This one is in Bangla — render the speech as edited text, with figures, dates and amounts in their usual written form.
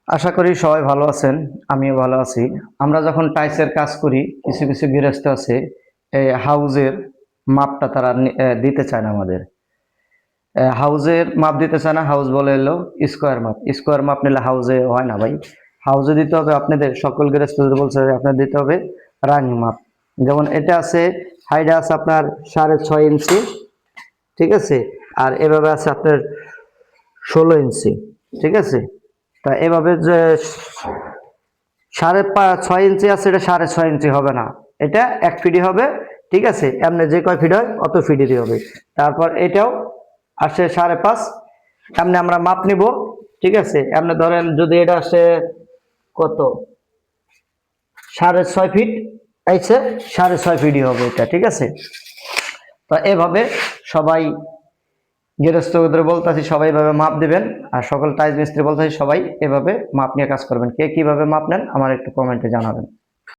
আশা করি সবাই ভালো আছেন, আমিও ভালো আছি। আমরা যখন টাইলসের কাজ করি, কিছু কিছু গৃহস্থ আছে এই হাউজের মাপটা তারা দিতে চায় না আমাদের। হাউজের মাপ দিতে চায় না, হাউজ বলে এলো স্কোয়ার মাপ। স্কোয়ার মাপ নিলে হাউজে হয় না ভাই। হাউজে দিতে হবে আপনাদের, সকল গৃহস্থদের বলছে আপনার দিতে হবে রানিং মাপ। যেমন এটা আছে, হাইটে আছে আপনার 6.5 ইঞ্চি, ঠিক আছে। আর এভাবে আছে আপনার 16 ইঞ্চি, ঠিক আছে। তা এভাবে যে 6.5 ইঞ্চি আছে, এটা 6.5 ইঞ্চি হবে না, এটা 1 ফিটই হবে, ঠিক আছে। এমনি যে কয় ফিট হয় অত ফিটই হবে। তারপর এটাও আসে 5.5, এমনি আমরা মাপ নিব, ঠিক আছে। এমনি ধরেন যদি এটা আসে কত 6.5 ফিট, আইছে 6.5 ফিটই হবে এটা, ঠিক আছে। তো এভাবে সবাই গৃহস্থদের বলতেছি সবাই এভাবে মাপ দিবেন, আর সকল টাইলস মিস্ত্রি বলতেছি সবাই এভাবে মাপ নিয়ে কাজ করবেন। কে কিভাবে মাপ নেন আমার একটু কমেন্টে জানাবেন।